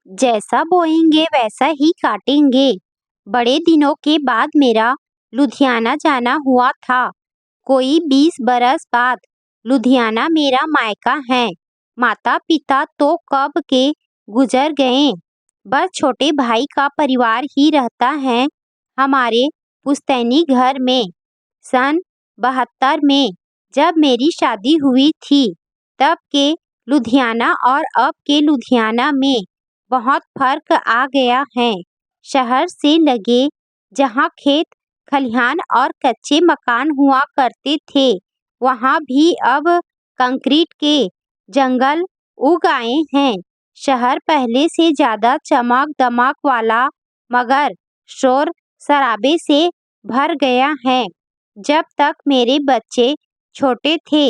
जैसा बोएंगे वैसा ही काटेंगे। बड़े दिनों के बाद मेरा लुधियाना जाना हुआ था। कोई 20 बरस बाद। लुधियाना मेरा मायका है। माता पिता तो कब के गुजर गए। बस छोटे भाई का परिवार ही रहता है हमारे पुश्तैनी घर में। सन 72 में जब मेरी शादी हुई थी, तब के लुधियाना और अब के लुधियाना में बहुत फर्क आ गया है। शहर से लगे जहाँ खेत खलिहान और कच्चे मकान हुआ करते थे, वहाँ भी अब कंक्रीट के जंगल उग आए हैं। शहर पहले से ज्यादा चमक दमक वाला, मगर शोर शराबे से भर गया है। जब तक मेरे बच्चे छोटे थे,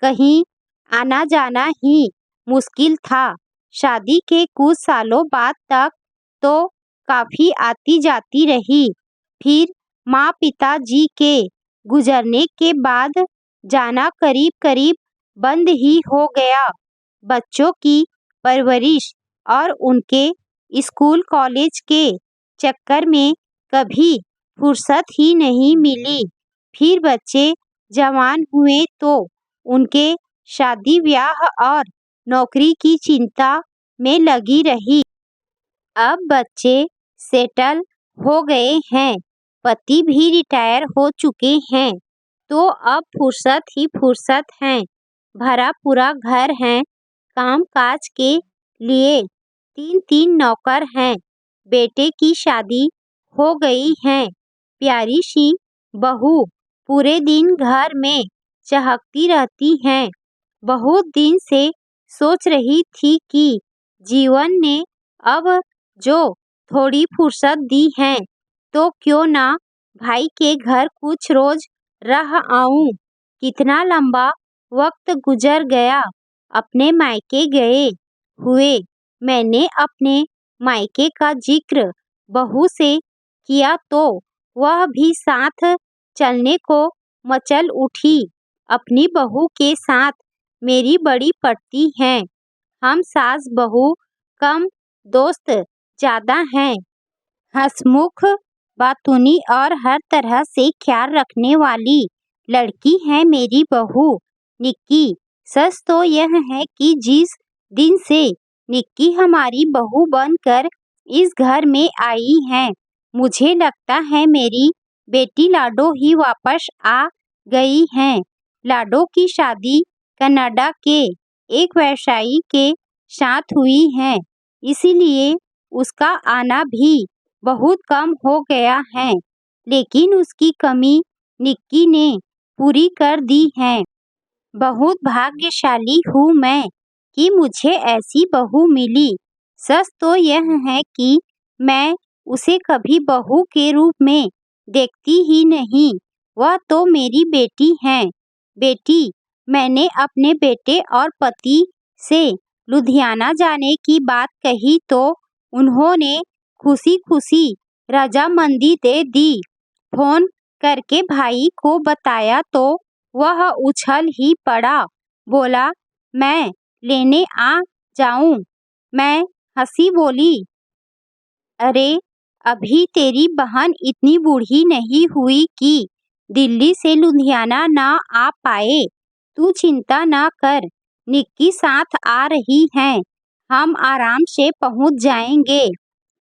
कहीं आना जाना ही मुश्किल था। शादी के कुछ सालों बाद तक तो काफी आती जाती रही। फिर माँ पिताजी के गुजरने के बाद जाना करीब करीब बंद ही हो गया। बच्चों की परवरिश और उनके स्कूल कॉलेज के चक्कर में कभी फुर्सत ही नहीं मिली। फिर बच्चे जवान हुए तो उनके शादी ब्याह और नौकरी की चिंता में लगी रही। अब बच्चे सेटल हो गए हैं, पति भी रिटायर हो चुके हैं, तो अब फुर्सत ही फुर्सत है। भरा पूरा घर है। काम काज के लिए 3 नौकर हैं। बेटे की शादी हो गई है। प्यारी सी बहू पूरे दिन घर में चहकती रहती हैं। बहुत दिन से सोच रही थी कि जीवन ने अब जो थोड़ी फुर्सत दी है, तो क्यों ना भाई के घर कुछ रोज रह आऊं। कितना लंबा वक्त गुजर गया अपने मायके गए हुए। मैंने अपने मायके का जिक्र बहू से किया तो वह भी साथ चलने को मचल उठी। अपनी बहू के साथ मेरी बड़ी पटती है। हम सास बहू कम, दोस्त ज्यादा हैं। हंसमुख, बातूनी और हर तरह से ख्याल रखने वाली लड़की है मेरी बहू निक्की। सच तो यह है कि जिस दिन से निक्की हमारी बहू बनकर इस घर में आई है, मुझे लगता है मेरी बेटी लाडो ही वापस आ गई है। लाडो की शादी कनाडा के एक व्यवसायी के साथ हुई है, इसीलिए उसका आना भी बहुत कम हो गया है। लेकिन उसकी कमी निक्की ने पूरी कर दी है। बहुत भाग्यशाली हूँ मैं कि मुझे ऐसी बहू मिली। सच तो यह है कि मैं उसे कभी बहू के रूप में देखती ही नहीं। वह तो मेरी बेटी है। बेटी, मैंने अपने बेटे और पति से लुधियाना जाने की बात कही तो उन्होंने खुशी खुशी रजामंदी दे दी। फोन करके भाई को बताया तो वह उछल ही पड़ा, बोला मैं लेने आ जाऊं। मैं हंसी बोली, अरे अभी तेरी बहन इतनी बूढ़ी नहीं हुई कि दिल्ली से लुधियाना ना आ पाए। तू चिंता ना कर, निक्की साथ आ रही है। हम आराम से पहुंच जाएंगे।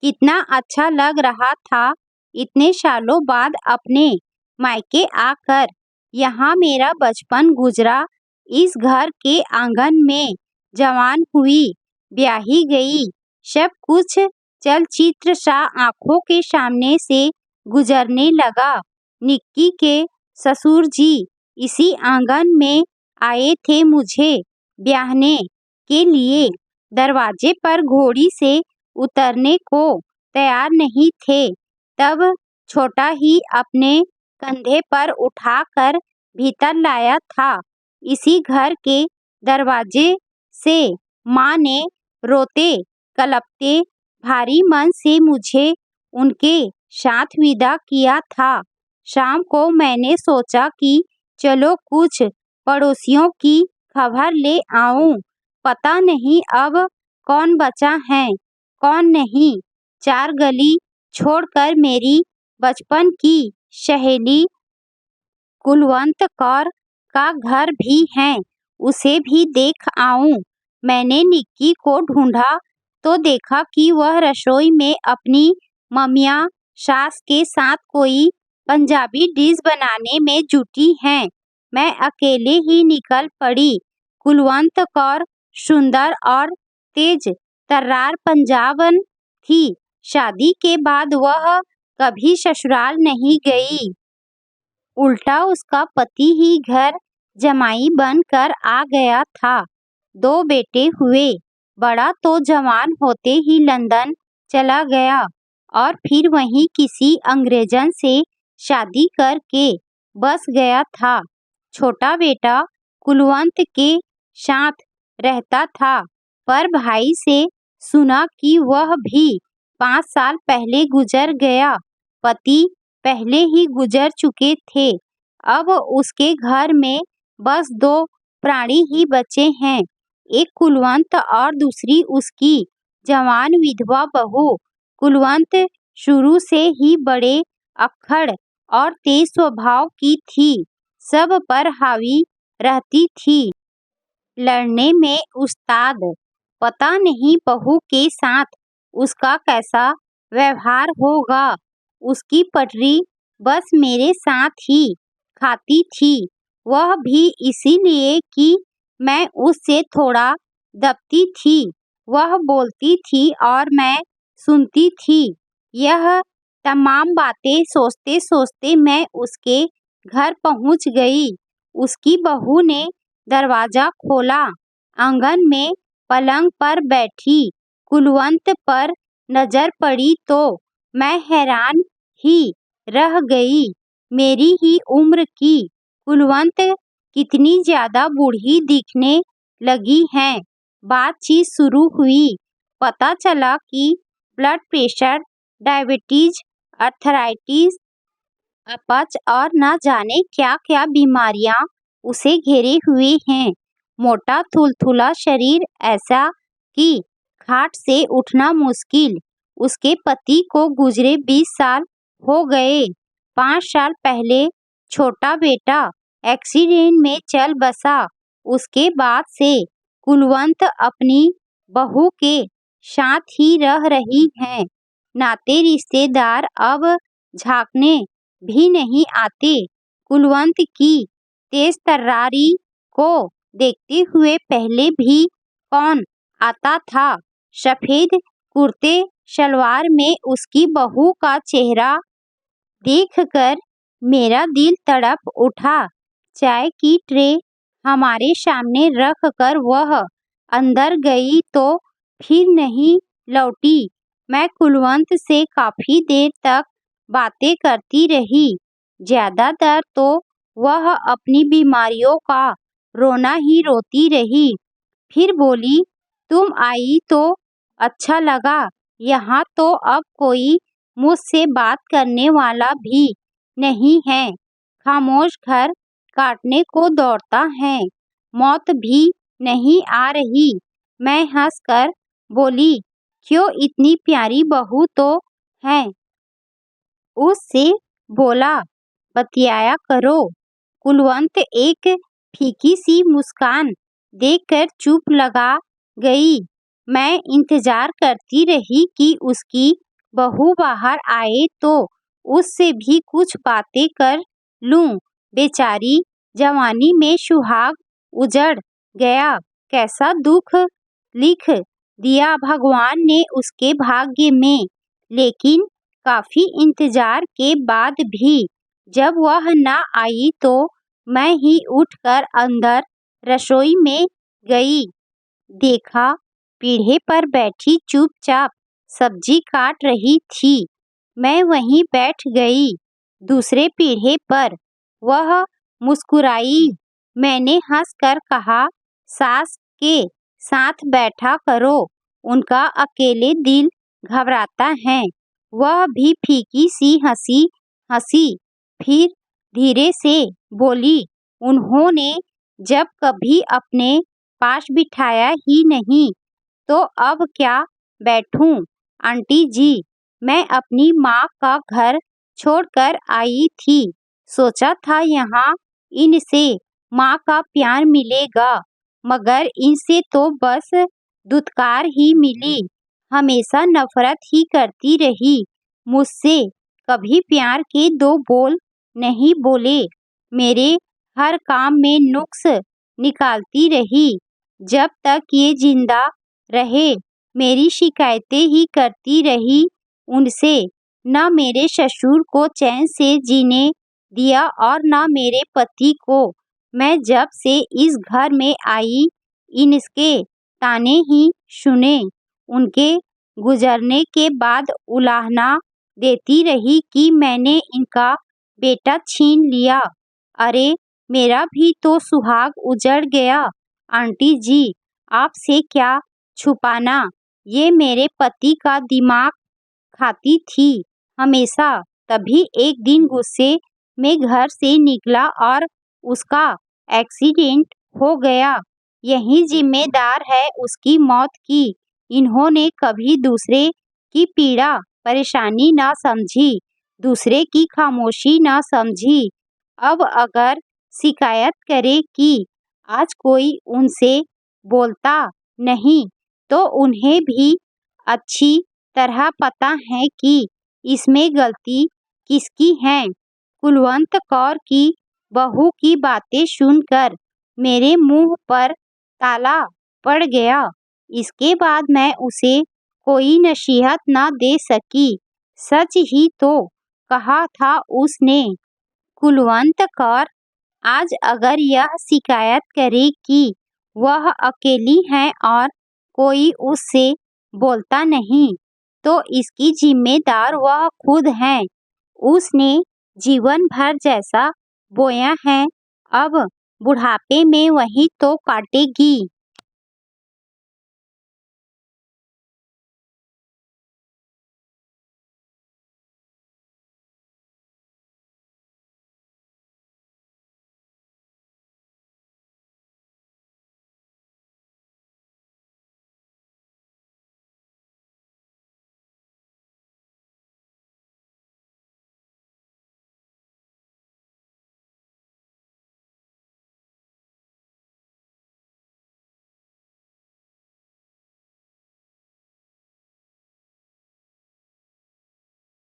कितना अच्छा लग रहा था इतने सालों बाद अपने मायके आकर। यहाँ मेरा बचपन गुजरा। इस घर के आंगन में जवान हुई, ब्याही गई। सब कुछ चलचित्र सा आंखों के सामने से गुजरने लगा। निक्की के ससुर जी इसी आंगन में आए थे मुझे ब्याहने के लिए। दरवाजे पर घोड़ी से उतरने को तैयार नहीं थे, तब छोटा ही अपने कंधे पर उठाकर भीतर लाया था। इसी घर के दरवाजे से माँ ने रोते कलपते भारी मन से मुझे उनके साथ विदा किया था। शाम को मैंने सोचा कि चलो कुछ पड़ोसियों की खबर ले आऊं। पता नहीं अब कौन बचा है, कौन नहीं, 4 गली छोड़कर मेरी बचपन की सहेली कुलवंत कौर का घर भी है, उसे भी देख आऊं। मैंने निक्की को ढूंढा तो देखा कि वह रसोई में अपनी ममिया सास के साथ कोई पंजाबी डिश बनाने में जुटी हैं। मैं अकेले ही निकल पड़ी। कुलवंत कौर सुंदर और तेज तर्रार पंजाबन थी। शादी के बाद वह कभी ससुराल नहीं गई। उल्टा उसका पति ही घर जमाई बनकर आ गया था। 2 बेटे हुए। बड़ा तो जवान होते ही लंदन चला गया और फिर वहीं किसी अंग्रेजन से शादी करके बस गया था। छोटा बेटा कुलवंत के साथ रहता था, पर भाई से सुना कि वह भी 5 साल पहले गुजर गया। पति पहले ही गुजर चुके थे। अब उसके घर में बस 2 प्राणी ही बचे हैं, एक कुलवंत और दूसरी उसकी जवान विधवा बहू। कुलवंत शुरू से ही बड़े अक्खड़ और तेज स्वभाव की थी, सब पर हावी रहती थी, लड़ने में उस्ताद। पता नहीं बहू के साथ उसका कैसा व्यवहार होगा। उसकी पटरी बस मेरे साथ ही खाती थी, वह भी इसीलिए कि मैं उससे थोड़ा दबती थी। वह बोलती थी और मैं सुनती थी। यह तमाम बातें सोचते सोचते मैं उसके घर पहुंच गई। उसकी बहू ने दरवाजा खोला। आंगन में पलंग पर बैठी कुलवंत पर नजर पड़ी तो मैं हैरान ही रह गई। मेरी ही उम्र की कुलवंत कितनी ज्यादा बूढ़ी दिखने लगी है। बातचीत शुरू हुई। पता चला कि ब्लड प्रेशर, डायबिटीज, अर्थराइटिस, अपच और न जाने क्या क्या बीमारियां उसे घेरे हुए हैं। मोटा थुलथुला शरीर, ऐसा कि खाट से उठना मुश्किल। उसके पति को गुजरे 20 साल हो गए। 5 साल पहले छोटा बेटा एक्सीडेंट में चल बसा। उसके बाद से कुलवंत अपनी बहू के साथ ही रह रही हैं। नाते रिश्तेदार अब झांकने भी नहीं आते। कुलवंत की तेज तर्रारी को देखते हुए पहले भी कौन आता था। सफेद कुर्ते सलवार में उसकी बहू का चेहरा देखकर मेरा दिल तड़प उठा। चाय की ट्रे हमारे सामने रख कर वह अंदर गई तो फिर नहीं लौटी। मैं कुलवंत से काफी देर तक बातें करती रही। ज्यादातर तो वह अपनी बीमारियों का रोना ही रोती रही। फिर बोली, तुम आई तो अच्छा लगा। यहाँ तो अब कोई मुझसे बात करने वाला भी नहीं है। खामोश घर काटने को दौड़ता है। मौत भी नहीं आ रही। मैं हंसकर बोली, क्यों, इतनी प्यारी बहू तो है। उससे बोला, बतियाया करो। कुलवंत एक फीकी सी मुस्कान देकर चुप लगा गई। मैं इंतजार करती रही कि उसकी बहू बाहर आए तो उससे भी कुछ बातें कर लूं। बेचारी जवानी में सुहाग उजड़ गया। कैसा दुख लिख दिया भगवान ने उसके भाग्य में। लेकिन काफी इंतजार के बाद भी जब वह न आई तो मैं ही उठकर अंदर रसोई में गई। देखा, पीढ़े पर बैठी चुपचाप सब्जी काट रही थी। मैं वहीं बैठ गई, दूसरे पीढ़े पर। वह मुस्कुराई। मैंने हंसकर कहा, सास के साथ बैठा करो, उनका अकेले दिल घबराता है। वह भी फीकी सी हंसी। फिर धीरे से बोली, उन्होंने जब कभी अपने पास बिठाया ही नहीं तो अब क्या बैठूं। आंटी जी, मैं अपनी माँ का घर छोड़कर आई थी। सोचा था यहाँ इनसे माँ का प्यार मिलेगा, मगर इनसे तो बस धुतकार ही मिली। हमेशा नफरत ही करती रही मुझसे, कभी प्यार के दो बोल नहीं बोले। मेरे हर काम में नुक्स निकालती रही। जब तक ये जिंदा रहे मेरी शिकायतें ही करती रही उनसे। न मेरे ससुर को चैन से जीने दिया और न मेरे पति को। मैं जब से इस घर में आई इनके ताने ही सुने। उनके गुजरने के बाद उलाहना देती रही कि मैंने इनका बेटा छीन लिया। अरे, मेरा भी तो सुहाग उजड़ गया। आंटी जी, आपसे क्या छुपाना, ये मेरे पति का दिमाग खाती थी हमेशा। तभी एक दिन गुस्से में घर से निकला और उसका एक्सीडेंट हो गया। यही जिम्मेदार है उसकी मौत की। इन्होंने कभी दूसरे की पीड़ा परेशानी ना समझी, दूसरे की खामोशी ना समझी। अब अगर शिकायत करे कि आज कोई उनसे बोलता नहीं, तो उन्हें भी अच्छी तरह पता है कि इसमें गलती किसकी है। कुलवंत कौर की बहू की बातें सुनकर मेरे मुंह पर ताला पड़ गया। इसके बाद मैं उसे कोई नसीहत न दे सकी। सच ही तो कहा था उसने। कुलवंत कौर आज अगर यह शिकायत करे कि वह अकेली है और कोई उससे बोलता नहीं, तो इसकी जिम्मेदार वह खुद है। उसने जीवन भर जैसा बोया है, अब बुढ़ापे में वही तो काटेगी।